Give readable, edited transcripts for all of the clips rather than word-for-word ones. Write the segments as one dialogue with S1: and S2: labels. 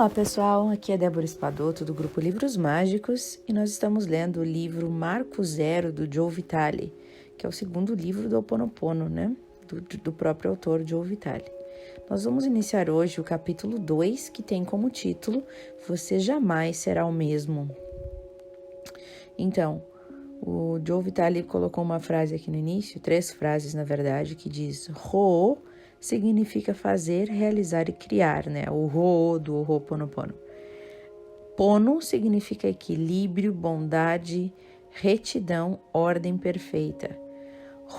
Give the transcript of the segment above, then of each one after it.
S1: Olá pessoal, aqui é Débora Espadoto do grupo Livros Mágicos e nós estamos lendo o livro Marco Zero do Joe Vitale, que é o segundo livro do Ho Oponopono, né? Do próprio autor Joe Vitale. Nós vamos iniciar hoje o capítulo 2, que tem como título Você Jamais Será o Mesmo. Então, o Joe Vitale colocou uma frase aqui no início, 3 frases na verdade, que diz Ho significa fazer, realizar e criar, né? O Ho do Ho Oponopono. Pono significa equilíbrio, bondade, retidão, ordem perfeita.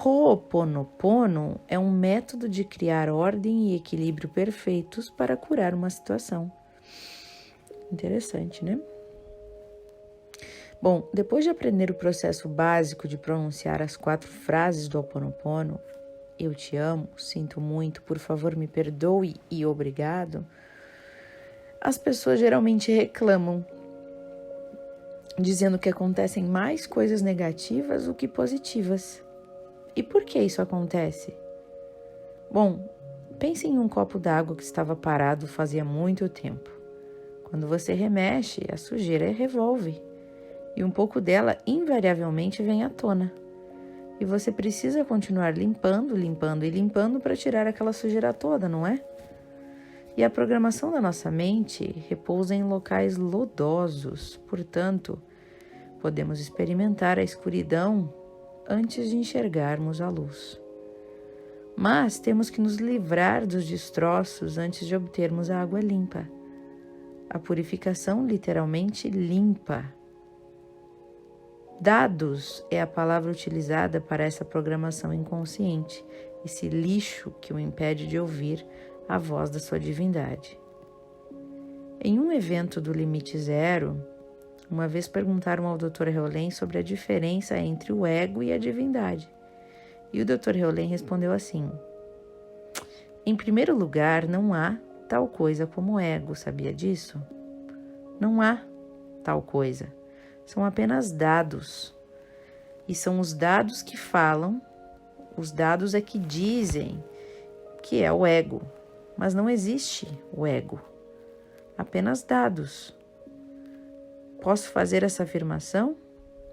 S1: Ho Oponopono é um método de criar ordem e equilíbrio perfeitos para curar uma situação. Interessante, né? Bom, depois de aprender o processo básico de pronunciar as 4 frases do Ho Oponopono, eu te amo, sinto muito, por favor me perdoe e obrigado, as pessoas geralmente reclamam, dizendo que acontecem mais coisas negativas do que positivas. E por que isso acontece? Bom, pense em um copo d'água que estava parado fazia muito tempo. Quando você remexe, a sujeira revolve, e um pouco dela invariavelmente vem à tona. E você precisa continuar limpando para tirar aquela sujeira toda, não é? E a programação da nossa mente repousa em locais lodosos, portanto, podemos experimentar a escuridão antes de enxergarmos a luz. Mas temos que nos livrar dos destroços antes de obtermos a água limpa. A purificação literalmente limpa. Dados é a palavra utilizada para essa programação inconsciente, esse lixo que o impede de ouvir a voz da sua divindade. Em um evento do Limite Zero, uma vez perguntaram ao Dr. Heolen sobre a diferença entre o ego e a divindade. E o Dr. Heolen respondeu assim: em primeiro lugar, não há tal coisa como ego, sabia disso? Não há tal coisa. São apenas dados. E são os dados que falam, os dados é que dizem que é o ego. Mas não existe o ego. Apenas dados. Posso fazer essa afirmação?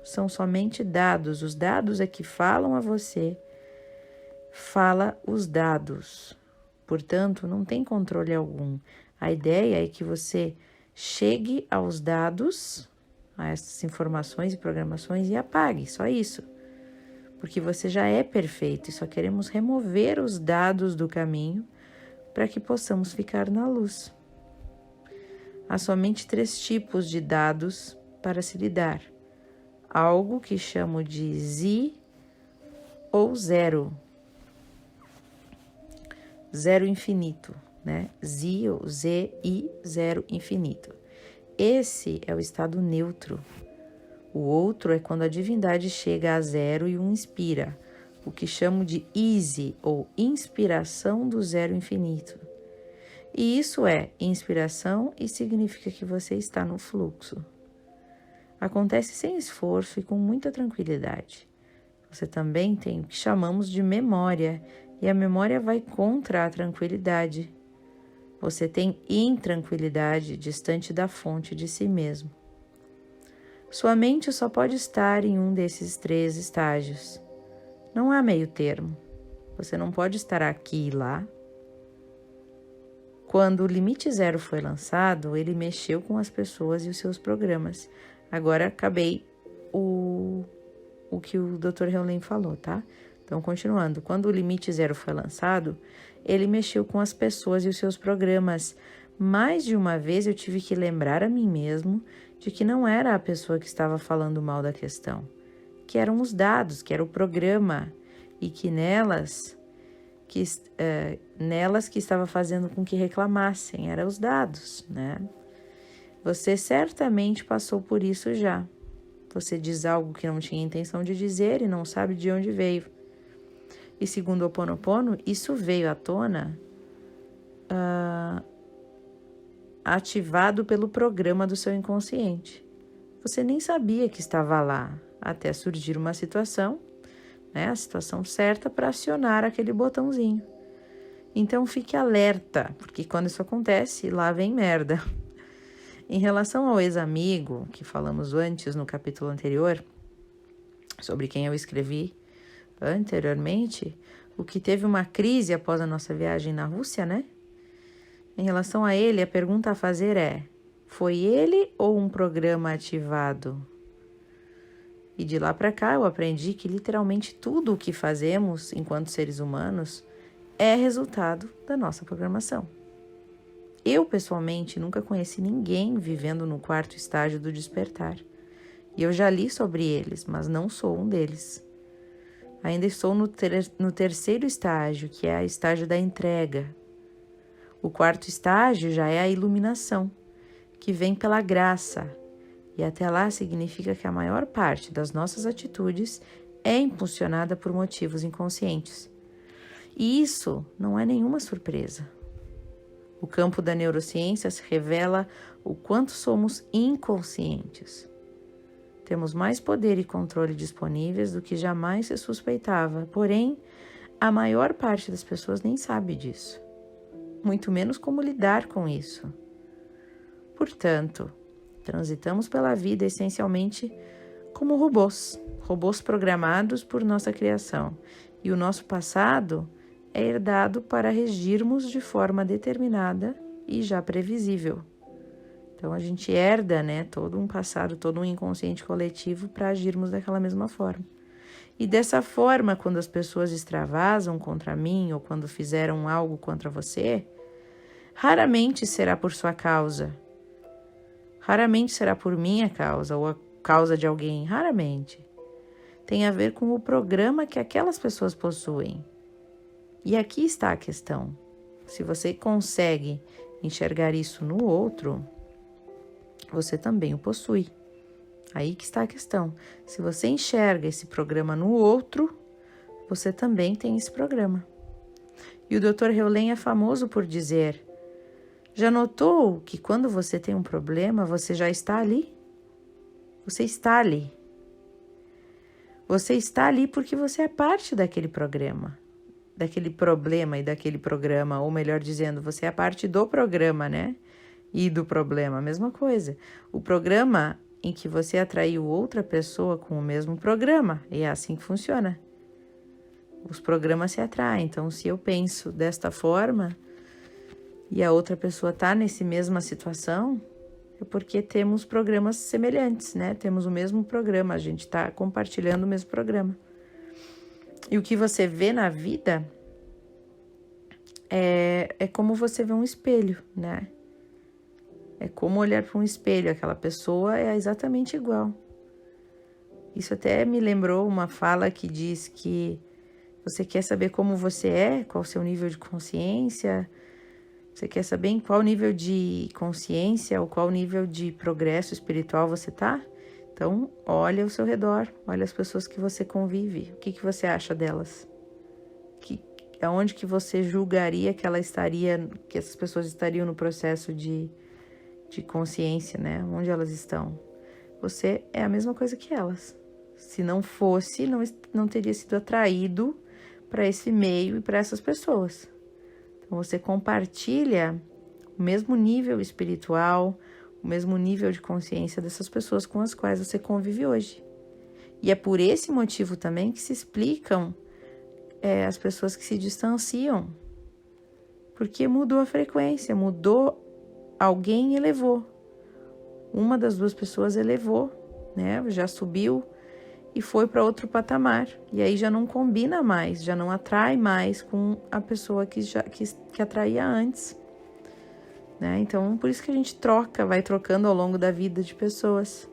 S1: São somente dados. Os dados é que falam a você. Fala os dados. Portanto, não tem controle algum. A ideia é que você chegue aos dados, a essas informações e programações e apague, só isso. Porque você já é perfeito e só queremos remover os dados do caminho para que possamos ficar na luz. Há somente 3 tipos de dados para se lidar. Algo que chamo de Z ou zero. Zero infinito, né? Z ou Z e zero infinito. Esse é o estado neutro. O outro é quando a divindade chega a zero e o inspira, o que chamo de easy ou inspiração do zero infinito. E isso é inspiração e significa que você está no fluxo. Acontece sem esforço e com muita tranquilidade. Você também tem o que chamamos de memória, e a memória vai contra a tranquilidade. Você tem intranquilidade distante da fonte de si mesmo. Sua mente só pode estar em um desses 3 estágios. Não há meio termo. Você não pode estar aqui e lá. Quando o Limite Zero foi lançado, ele mexeu com as pessoas e os seus programas. Agora acabei o que o Dr. Heolen falou, tá? Então, continuando. Quando o Limite Zero foi lançado, ele mexeu com as pessoas e os seus programas. Mais de uma vez eu tive que lembrar a mim mesmo de que não era a pessoa que estava falando mal da questão, que eram os dados, que era o programa, e que nelas que estava fazendo com que reclamassem, eram os dados, né? Você certamente passou por isso já. Você diz algo que não tinha intenção de dizer e não sabe de onde veio. E segundo o Ho Oponopono, isso veio à tona ativado pelo programa do seu inconsciente. Você nem sabia que estava lá, até surgir uma situação, né, a situação certa para acionar aquele botãozinho. Então fique alerta, porque quando isso acontece, lá vem merda. Em relação ao ex-amigo, que falamos antes no capítulo anterior, sobre quem eu escrevi anteriormente, o que teve uma crise após a nossa viagem na Rússia, né? Em relação a ele, a pergunta a fazer é: foi ele ou um programa ativado? E de lá para cá eu aprendi que literalmente tudo o que fazemos enquanto seres humanos é resultado da nossa programação. Eu, pessoalmente, nunca conheci ninguém vivendo no quarto estágio do despertar. E eu já li sobre eles, mas não sou um deles. Ainda estou no terceiro estágio, que é o estágio da entrega. O quarto estágio já é a iluminação, que vem pela graça. E até lá significa que a maior parte das nossas atitudes é impulsionada por motivos inconscientes. E isso não é nenhuma surpresa. O campo da neurociência revela o quanto somos inconscientes. Temos mais poder e controle disponíveis do que jamais se suspeitava, porém, a maior parte das pessoas nem sabe disso, muito menos como lidar com isso. Portanto, transitamos pela vida essencialmente como robôs programados por nossa criação, e o nosso passado é herdado para regirmos de forma determinada e já previsível. Então a gente herda, né, todo um passado, todo um inconsciente coletivo para agirmos daquela mesma forma. E dessa forma, quando as pessoas extravasam contra mim ou quando fizeram algo contra você, raramente será por sua causa. Raramente será por minha causa ou a causa de alguém, raramente. Tem a ver com o programa que aquelas pessoas possuem. E aqui está a questão. Se você consegue enxergar isso no outro, você também o possui. Aí que está a questão. Se você enxerga esse programa no outro, você também tem esse programa. E o Dr. Heulen é famoso por dizer: já notou que quando você tem um problema, você já está ali? Você está ali. Você está ali porque você é parte daquele programa. Daquele problema e daquele programa, ou melhor dizendo, você é parte do programa, né? E do problema, a mesma coisa. O programa em que você atraiu outra pessoa com o mesmo programa, e é assim que funciona. Os programas se atraem, então se eu penso desta forma e a outra pessoa está nessa mesma situação, é porque temos programas semelhantes, né? Temos o mesmo programa, a gente está compartilhando o mesmo programa. E o que você vê na vida é como você vê um espelho, né? É como olhar para um espelho, aquela pessoa é exatamente igual. Isso até me lembrou uma fala que diz que você quer saber como você é, qual o seu nível de consciência, você quer saber em qual nível de consciência ou qual nível de progresso espiritual você está? Então, olha ao seu redor, olha as pessoas que você convive, o que você acha delas? Aonde que você julgaria que essas pessoas estariam no processo de consciência, né? Onde elas estão? Você é a mesma coisa que elas. Se não fosse, não teria sido atraído para esse meio e para essas pessoas. Então, você compartilha o mesmo nível espiritual, o mesmo nível de consciência dessas pessoas com as quais você convive hoje. E é por esse motivo também que se explicam as pessoas que se distanciam. Porque mudou a frequência, alguém elevou. Uma das duas pessoas elevou, né? Já subiu e foi para outro patamar. E aí já não combina mais, já não atrai mais com a pessoa que atraía antes. Né? Então, por isso que a gente vai trocando ao longo da vida de pessoas,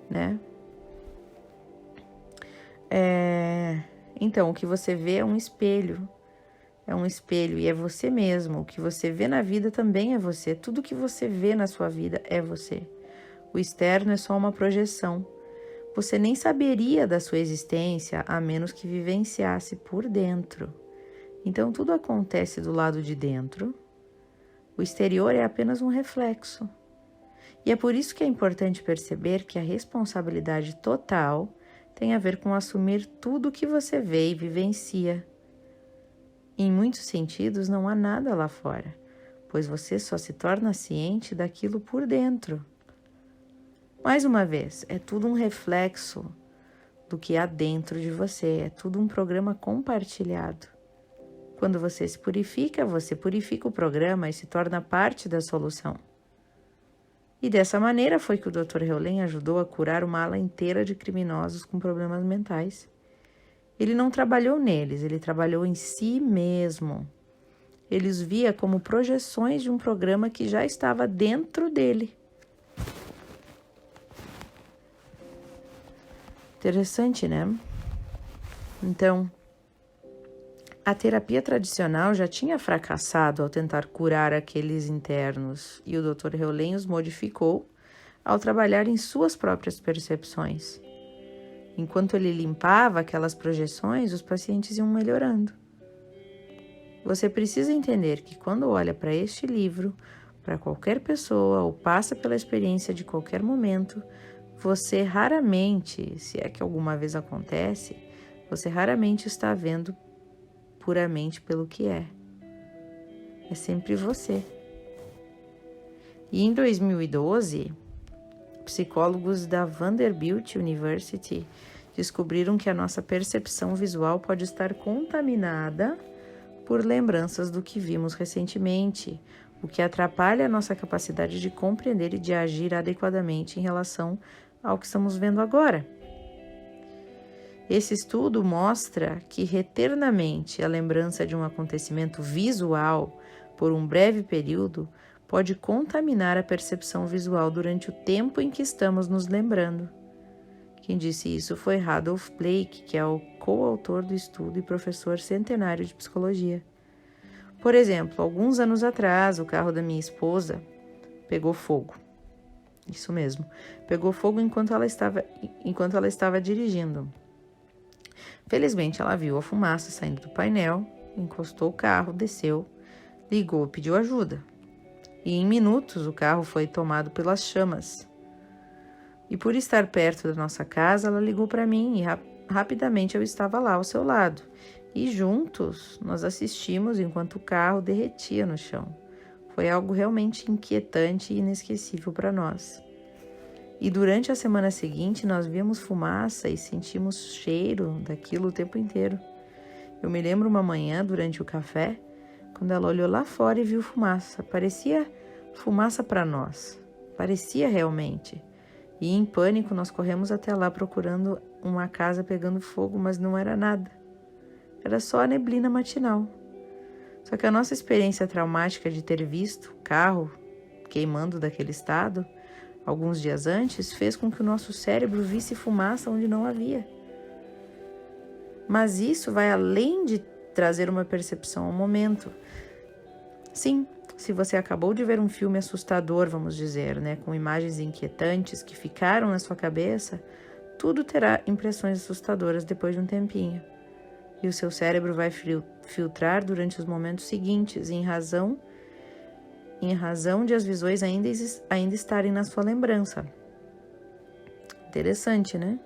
S1: né? Então, o que você vê é um espelho. É um espelho e é você mesmo. O que você vê na vida também é você. Tudo que você vê na sua vida é você. O externo é só uma projeção. Você nem saberia da sua existência a menos que vivenciasse por dentro. Então, tudo acontece do lado de dentro. O exterior é apenas um reflexo. E é por isso que é importante perceber que a responsabilidade total tem a ver com assumir tudo o que você vê e vivencia. Em muitos sentidos, não há nada lá fora, pois você só se torna ciente daquilo por dentro. Mais uma vez, é tudo um reflexo do que há dentro de você, é tudo um programa compartilhado. Quando você se purifica, você purifica o programa e se torna parte da solução. E dessa maneira foi que o Dr. Heulen ajudou a curar uma ala inteira de criminosos com problemas mentais. Ele não trabalhou neles, ele trabalhou em si mesmo. Ele os via como projeções de um programa que já estava dentro dele. Interessante, né? Então, a terapia tradicional já tinha fracassado ao tentar curar aqueles internos e o Dr. Heulen os modificou ao trabalhar em suas próprias percepções. Enquanto ele limpava aquelas projeções, os pacientes iam melhorando. Você precisa entender que quando olha para este livro, para qualquer pessoa ou passa pela experiência de qualquer momento, você raramente, se é que alguma vez acontece, você raramente está vendo puramente pelo que é. É sempre você. E em 2012, psicólogos da Vanderbilt University descobriram que a nossa percepção visual pode estar contaminada por lembranças do que vimos recentemente, o que atrapalha a nossa capacidade de compreender e de agir adequadamente em relação ao que estamos vendo agora. Esse estudo mostra que reter na mente a lembrança de um acontecimento visual por um breve período pode contaminar a percepção visual durante o tempo em que estamos nos lembrando. Quem disse isso foi Randolph Blake, que é o coautor do estudo e professor centenário de psicologia. Por exemplo, alguns anos atrás, o carro da minha esposa pegou fogo. Isso mesmo, pegou fogo enquanto ela estava dirigindo. Felizmente, ela viu a fumaça saindo do painel, encostou o carro, desceu, ligou e pediu ajuda. E em minutos, o carro foi tomado pelas chamas. E por estar perto da nossa casa, ela ligou para mim e rapidamente eu estava lá ao seu lado. E juntos, nós assistimos enquanto o carro derretia no chão. Foi algo realmente inquietante e inesquecível para nós. E durante a semana seguinte, nós víamos fumaça e sentimos cheiro daquilo o tempo inteiro. Eu me lembro uma manhã, durante o café, quando ela olhou lá fora e viu fumaça. Parecia fumaça para nós. Parecia realmente. E em pânico, nós corremos até lá procurando uma casa pegando fogo, mas não era nada. Era só a neblina matinal. Só que a nossa experiência traumática de ter visto o carro queimando daquele estado alguns dias antes, fez com que o nosso cérebro visse fumaça onde não havia. Mas isso vai além de trazer uma percepção ao momento. Sim, se você acabou de ver um filme assustador, vamos dizer, né, com imagens inquietantes que ficaram na sua cabeça, tudo terá impressões assustadoras depois de um tempinho. E o seu cérebro vai filtrar durante os momentos seguintes, em razão de as visões ainda estarem na sua lembrança. Interessante, né?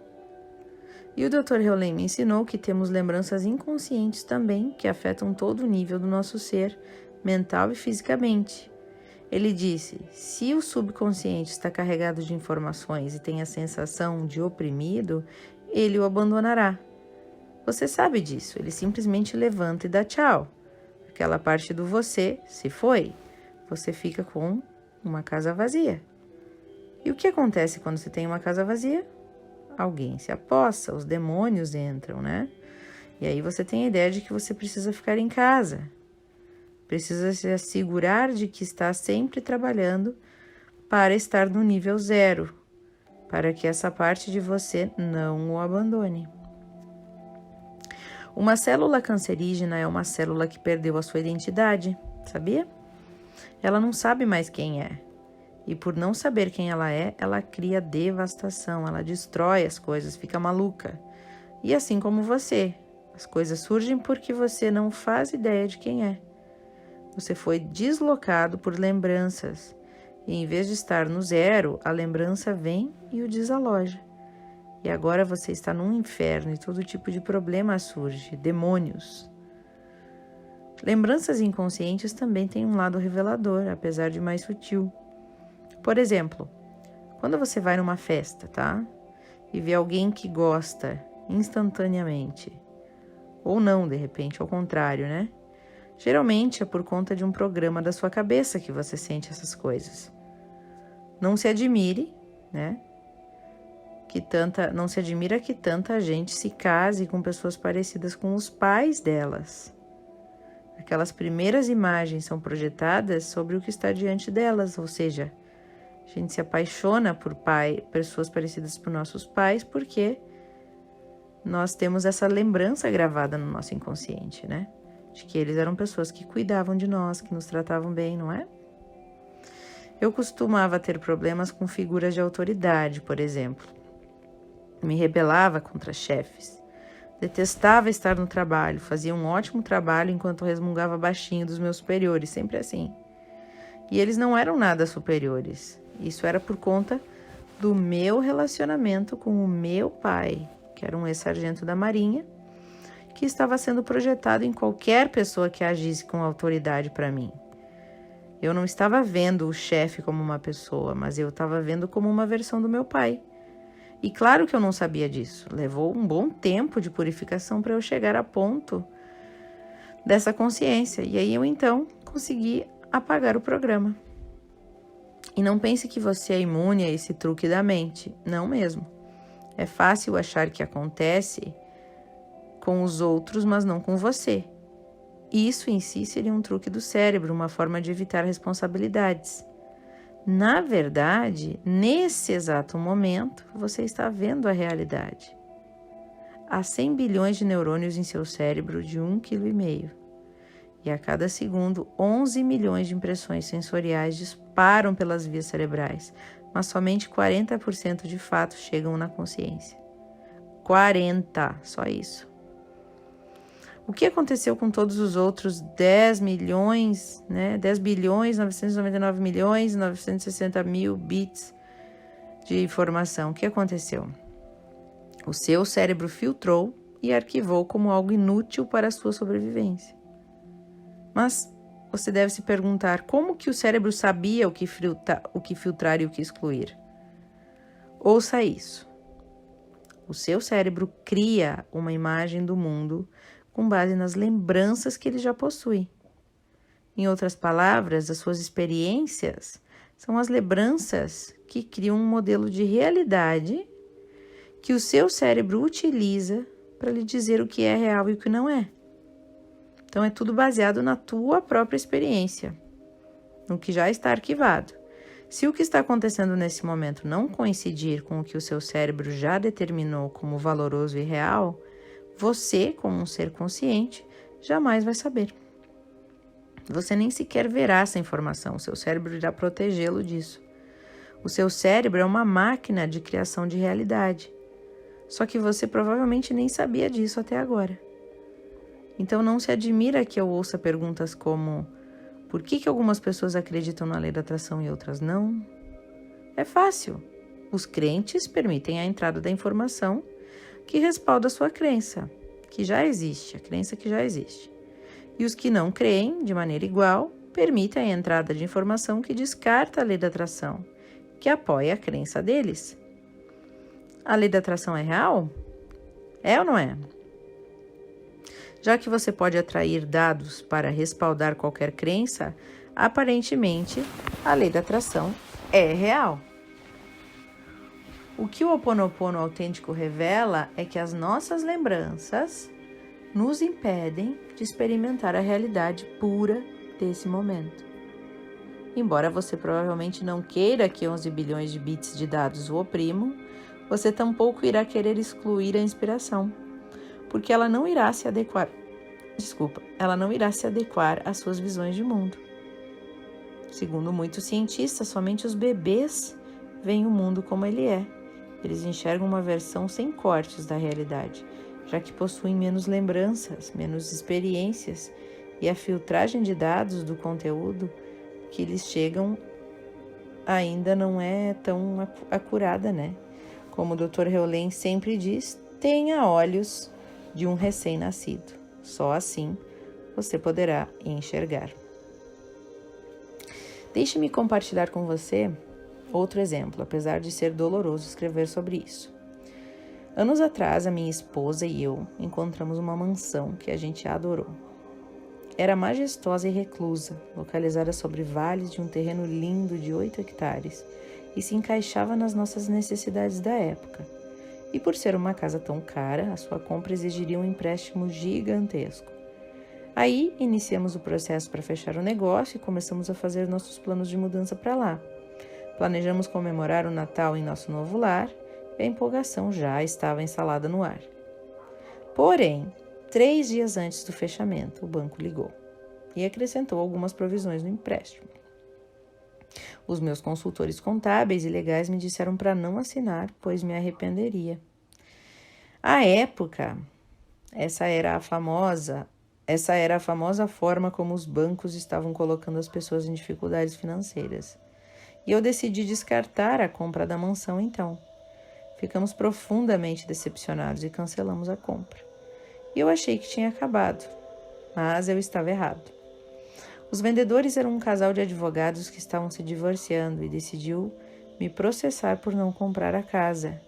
S1: E o Dr. Heulen me ensinou que temos lembranças inconscientes também, que afetam todo o nível do nosso ser, mental e fisicamente. Ele disse, se o subconsciente está carregado de informações e tem a sensação de oprimido, ele o abandonará. Você sabe disso, ele simplesmente levanta e dá tchau. Aquela parte do você se foi. Você fica com uma casa vazia. E o que acontece quando você tem uma casa vazia? Alguém se apossa, os demônios entram, né? E aí você tem a ideia de que você precisa ficar em casa. Precisa se assegurar de que está sempre trabalhando para estar no nível 0, para que essa parte de você não o abandone. Uma célula cancerígena é uma célula que perdeu a sua identidade, sabia? Ela não sabe mais quem é. E por não saber quem ela é, ela cria devastação, ela destrói as coisas, fica maluca. E assim como você, as coisas surgem porque você não faz ideia de quem é. Você foi deslocado por lembranças. E em vez de estar no 0, a lembrança vem e o desaloja. E agora você está num inferno e todo tipo de problema surge, demônios. Lembranças inconscientes também têm um lado revelador, apesar de mais sutil. Por exemplo, Quando você vai numa festa, tá? E vê alguém que gosta instantaneamente, ou não, de repente, ao contrário, né? Geralmente é por conta de um programa da sua cabeça que você sente essas coisas. Não se admire, né? Não se admira que tanta gente se case com pessoas parecidas com os pais delas. Aquelas primeiras imagens são projetadas sobre o que está diante delas, ou seja, a gente se apaixona por pessoas parecidas com nossos pais porque nós temos essa lembrança gravada no nosso inconsciente, né? De que eles eram pessoas que cuidavam de nós, que nos tratavam bem, não é? Eu costumava ter problemas com figuras de autoridade, por exemplo. Me rebelava contra chefes. Detestava estar no trabalho, fazia um ótimo trabalho enquanto resmungava baixinho dos meus superiores, sempre assim. E eles não eram nada superiores. Isso era por conta do meu relacionamento com o meu pai, que era um ex-sargento da Marinha, que estava sendo projetado em qualquer pessoa que agisse com autoridade para mim. Eu não estava vendo o chefe como uma pessoa, mas eu estava vendo como uma versão do meu pai. E claro que eu não sabia disso. Levou um bom tempo de purificação para eu chegar a ponto dessa consciência. E aí eu então consegui apagar o programa. E não pense que você é imune a esse truque da mente. Não mesmo. É fácil achar que acontece com os outros, mas não com você. Isso em si seria um truque do cérebro, uma forma de evitar responsabilidades. Na verdade, nesse exato momento, você está vendo a realidade. Há 100 bilhões de neurônios em seu cérebro de 1,5 kg. E a cada segundo, 11 milhões de impressões sensoriais disparam pelas vias cerebrais, mas somente 40% de fato chegam na consciência. 40, só isso. O que aconteceu com todos os outros 10 milhões, né? 10 bilhões, 999 milhões, 960 mil bits de informação? O que aconteceu? O seu cérebro filtrou e arquivou como algo inútil para a sua sobrevivência. Mas você deve se perguntar como que o cérebro sabia o que filtrar e o que excluir. Ouça isso. O seu cérebro cria uma imagem do mundo com base nas lembranças que ele já possui. Em outras palavras, as suas experiências são as lembranças que criam um modelo de realidade que o seu cérebro utiliza para lhe dizer o que é real e o que não é. Então, é tudo baseado na tua própria experiência, no que já está arquivado. Se o que está acontecendo nesse momento não coincidir com o que o seu cérebro já determinou como valoroso e real, você, como um ser consciente, jamais vai saber. Você nem sequer verá essa informação, o seu cérebro irá protegê-lo disso. O seu cérebro é uma máquina de criação de realidade, só que você provavelmente nem sabia disso até agora. Então não se admira que eu ouça perguntas como: por que algumas pessoas acreditam na lei da atração e outras não? É fácil. Os crentes permitem a entrada da informação que respalda a sua crença, que já existe, a crença que já existe. E os que não creem, de maneira igual, permitem a entrada de informação que descarta a lei da atração, que apoia a crença deles. A lei da atração é real? É ou não é? Já que você pode atrair dados para respaldar qualquer crença, aparentemente a lei da atração é real. O que o Ho'oponopono autêntico revela é que as nossas lembranças nos impedem de experimentar a realidade pura desse momento. Embora você provavelmente não queira que 11 bilhões de bits de dados o oprimam, você tampouco irá querer excluir a inspiração, porque ela não irá se adequar às suas visões de mundo. Segundo muitos cientistas, somente os bebês veem o mundo como ele é. Eles enxergam uma versão sem cortes da realidade, já que possuem menos lembranças, menos experiências, e a filtragem de dados do conteúdo que lhes chegam ainda não é tão acurada, né? Como o Dr. Heulen sempre diz, tenha olhos de um recém-nascido. Só assim você poderá enxergar. Deixe-me compartilhar com você Outro exemplo, apesar de ser doloroso escrever sobre isso. Anos atrás, a minha esposa e eu encontramos uma mansão que a gente adorou. Era majestosa e reclusa, localizada sobre vales de um terreno lindo de 8 hectares e se encaixava nas nossas necessidades da época. E por ser uma casa tão cara, a sua compra exigiria um empréstimo gigantesco. Aí, iniciamos o processo para fechar o negócio e começamos a fazer nossos planos de mudança para lá. Planejamos comemorar o Natal em nosso novo lar e a empolgação já estava instalada no ar. Porém, 3 dias antes do fechamento, o banco ligou e acrescentou algumas provisões no empréstimo. Os meus consultores contábeis e legais me disseram para não assinar, pois me arrependeria. À época, essa era a famosa forma como os bancos estavam colocando as pessoas em dificuldades financeiras. E eu decidi descartar a compra da mansão então. Ficamos profundamente decepcionados e cancelamos a compra. E eu achei que tinha acabado, mas eu estava errado. Os vendedores eram um casal de advogados que estavam se divorciando e decidiu me processar por não comprar a casa.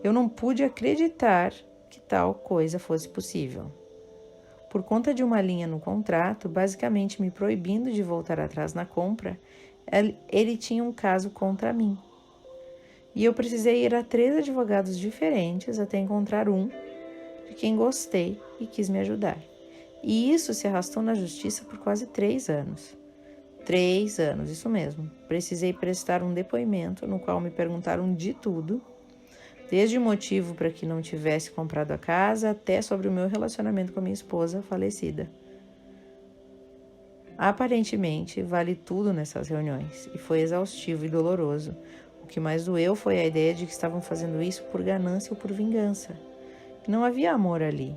S1: Eu não pude acreditar que tal coisa fosse possível. Por conta de uma linha no contrato, basicamente me proibindo de voltar atrás na compra, ele tinha um caso contra mim. E eu precisei ir a 3 advogados diferentes até encontrar um de quem gostei e quis me ajudar. E isso se arrastou na justiça por quase 3 anos. 3 anos, isso mesmo. Precisei prestar um depoimento no qual me perguntaram de tudo, desde o motivo para que não tivesse comprado a casa até sobre o meu relacionamento com a minha esposa falecida. Aparentemente, vale tudo nessas reuniões e foi exaustivo e doloroso. O que mais doeu foi a ideia de que estavam fazendo isso por ganância ou por vingança. Que não havia amor ali.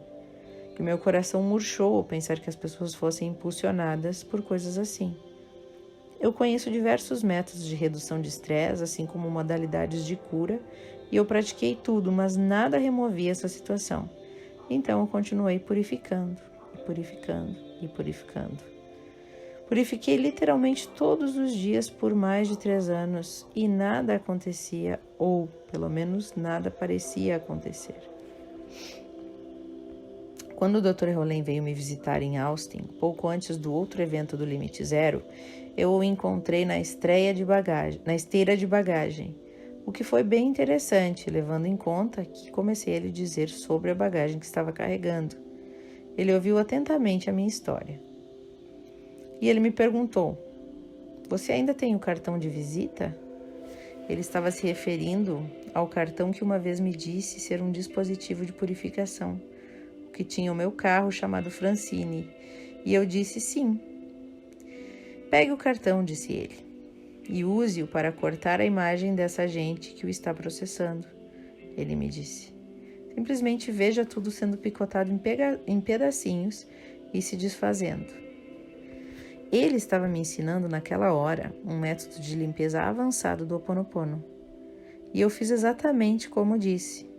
S1: Que meu coração murchou ao pensar que as pessoas fossem impulsionadas por coisas assim. Eu conheço diversos métodos de redução de estresse, assim como modalidades de cura, e eu pratiquei tudo, mas nada removia essa situação. Então eu continuei purificando, e purificando, e purificando. Purifiquei literalmente todos os dias por mais de 3 anos e nada acontecia, ou pelo menos nada parecia acontecer. Quando o Dr. Rollen veio me visitar em Austin, pouco antes do outro evento do Limite Zero, eu o encontrei na esteira de bagagem, o que foi bem interessante, levando em conta que comecei a lhe dizer sobre a bagagem que estava carregando. Ele ouviu atentamente a minha história. E ele me perguntou, você ainda tem o cartão de visita? Ele estava se referindo ao cartão que uma vez me disse ser um dispositivo de purificação, que tinha o meu carro chamado Francine, e eu disse sim. Pegue o cartão, disse ele, e use-o para cortar a imagem dessa gente que o está processando, ele me disse. Simplesmente veja tudo sendo picotado em pedacinhos e se desfazendo. Ele estava me ensinando naquela hora um método de limpeza avançado do Ho Oponopono, e eu fiz exatamente como disse.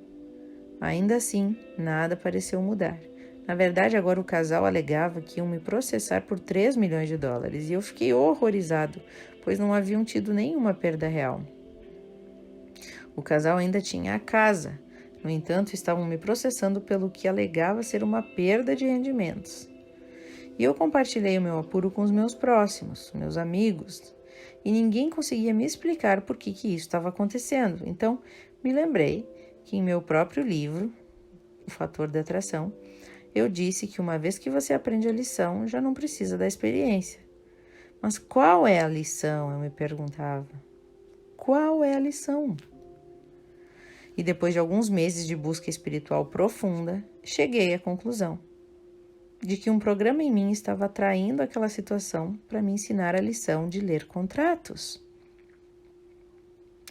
S1: Ainda assim, nada pareceu mudar. Na verdade, agora o casal alegava que iam me processar por 3 milhões de dólares e eu fiquei horrorizado, pois não haviam tido nenhuma perda real. O casal ainda tinha a casa. No entanto, estavam me processando pelo que alegava ser uma perda de rendimentos. E eu compartilhei o meu apuro com os meus próximos, meus amigos, e ninguém conseguia me explicar por que isso estava acontecendo. Então, me lembrei que em meu próprio livro, O Fator da Atração, eu disse que uma vez que você aprende a lição, já não precisa da experiência. Mas qual é a lição? Eu me perguntava. Qual é a lição? E depois de alguns meses de busca espiritual profunda, cheguei à conclusão de que um programa em mim estava atraindo aquela situação para me ensinar a lição de ler contratos.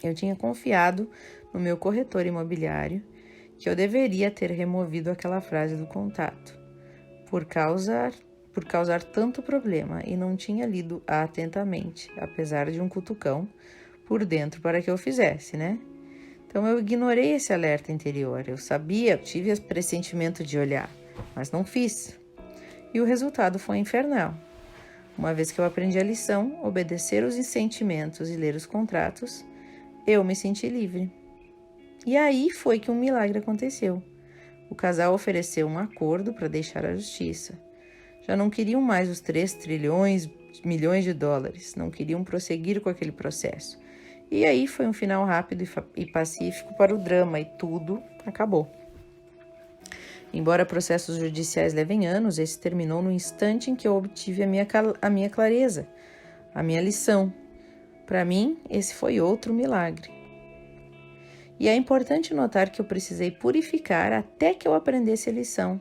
S1: Eu tinha confiado no meu corretor imobiliário que eu deveria ter removido aquela frase do contato, por causar tanto problema, e não tinha lido atentamente, apesar de um cutucão por dentro para que eu fizesse, né? Então eu ignorei esse alerta interior. Eu sabia, eu tive esse pressentimento de olhar, mas não fiz. E o resultado foi infernal. Uma vez que eu aprendi a lição, obedecer os sentimentos e ler os contratos, eu me senti livre. E aí foi que um milagre aconteceu. O casal ofereceu um acordo para deixar a justiça. Já não queriam mais os 3 trilhões, milhões de dólares, não queriam prosseguir com aquele processo. E aí foi um final rápido e pacífico para o drama e tudo acabou. Embora processos judiciais levem anos, esse terminou no instante em que eu obtive a minha clareza, a minha lição. Para mim, esse foi outro milagre. E é importante notar que eu precisei purificar até que eu aprendesse a lição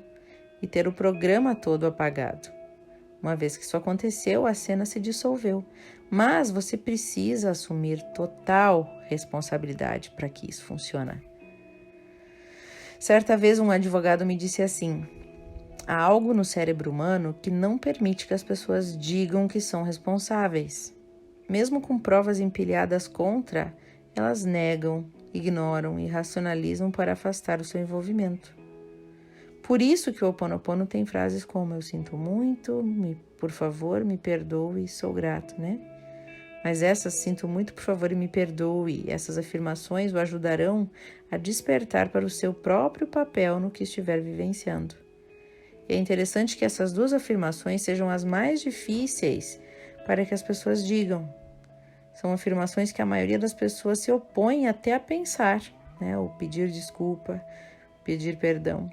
S1: e ter o programa todo apagado. Uma vez que isso aconteceu, a cena se dissolveu. Mas você precisa assumir total responsabilidade para que isso funcione. Certa vez um advogado me disse assim: há algo no cérebro humano que não permite que as pessoas digam que são responsáveis. Mesmo com provas empilhadas contra, elas negam, ignoram e racionalizam para afastar o seu envolvimento. Por isso que o Ho Oponopono tem frases como eu sinto muito, por favor, me perdoe, sou grato, né? Mas essas sinto muito, por favor, e me perdoe, essas afirmações o ajudarão a despertar para o seu próprio papel no que estiver vivenciando. E é interessante que essas 2 afirmações sejam as mais difíceis para que as pessoas digam. São afirmações que a maioria das pessoas se opõe até a pensar, né? Ou pedir desculpa, pedir perdão.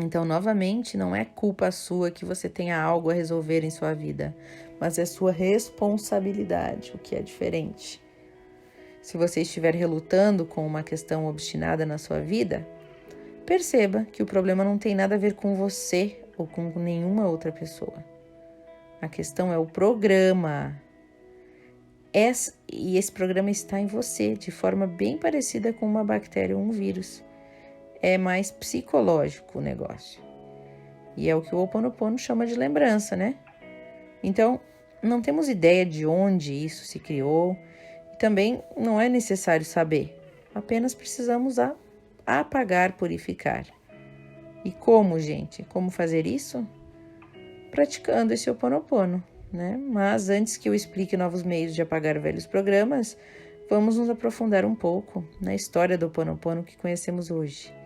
S1: Então, novamente, não é culpa sua que você tenha algo a resolver em sua vida, mas é sua responsabilidade, o que é diferente. Se você estiver relutando com uma questão obstinada na sua vida, perceba que o problema não tem nada a ver com você ou com nenhuma outra pessoa. A questão é o programa. E esse programa está em você, de forma bem parecida com uma bactéria ou um vírus. É mais psicológico o negócio. E é o que o Ho Oponopono chama de lembrança, né? Então, não temos ideia de onde isso se criou e também não é necessário saber. Apenas precisamos apagar, purificar. E como, gente? Como fazer isso? Praticando esse Ho Oponopono, né? Mas antes que eu explique novos meios de apagar velhos programas, vamos nos aprofundar um pouco na história do Ho Oponopono que conhecemos hoje.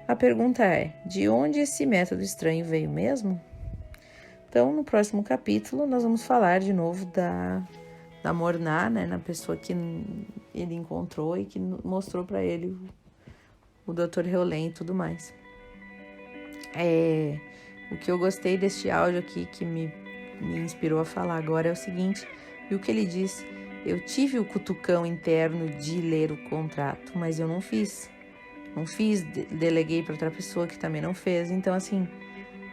S1: A pergunta é, de onde esse método estranho veio mesmo? Então, no próximo capítulo, nós vamos falar de novo da Morná, né, na pessoa que ele encontrou e que mostrou para ele o Dr. Heolen e tudo mais. O que eu gostei deste áudio aqui, que me inspirou a falar agora, é o seguinte, e o que ele diz, eu tive o cutucão interno de ler o contrato, mas eu não fiz, deleguei para outra pessoa que também não fez. Então, assim,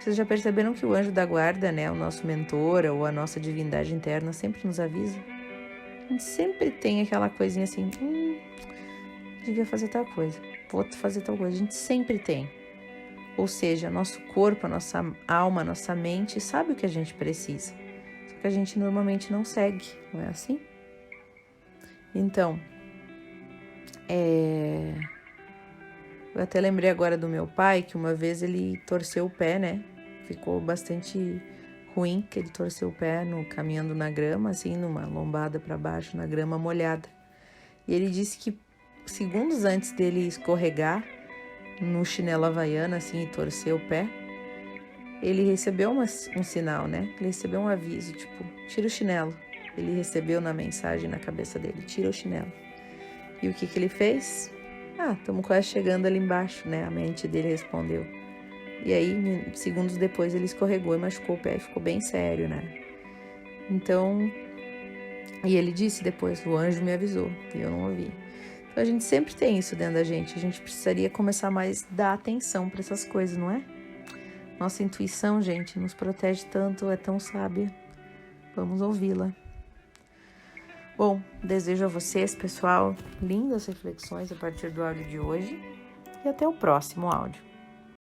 S1: vocês já perceberam que o anjo da guarda, né, o nosso mentor ou a nossa divindade interna sempre nos avisa? A gente sempre tem aquela coisinha assim, devia fazer tal coisa, vou fazer tal coisa, a gente sempre tem. Ou seja, nosso corpo, a nossa alma, a nossa mente sabe o que a gente precisa, só que a gente normalmente não segue, não é assim? Então, eu até lembrei agora do meu pai, que uma vez ele torceu o pé, né? Ficou bastante ruim, que ele torceu o pé caminhando na grama, assim, numa lombada para baixo, na grama molhada. E ele disse que segundos antes dele escorregar no chinelo havaiana, assim, e torcer o pé, ele recebeu um sinal, né? Ele recebeu um aviso, tipo, tira o chinelo. Ele recebeu na mensagem na cabeça dele, tira o chinelo. E o que ele fez? Estamos quase chegando ali embaixo, né? A mente dele respondeu. E aí, segundos depois, ele escorregou e machucou o pé e ficou bem sério, né? Então, e ele disse depois, o anjo me avisou, e eu não ouvi. Então, a gente sempre tem isso dentro da gente. A gente precisaria começar mais a dar atenção para essas coisas, não é? Nossa intuição, gente, nos protege tanto, é tão sábia. Vamos ouvi-la. Bom, desejo a vocês, pessoal, lindas reflexões a partir do áudio de hoje e até o próximo áudio.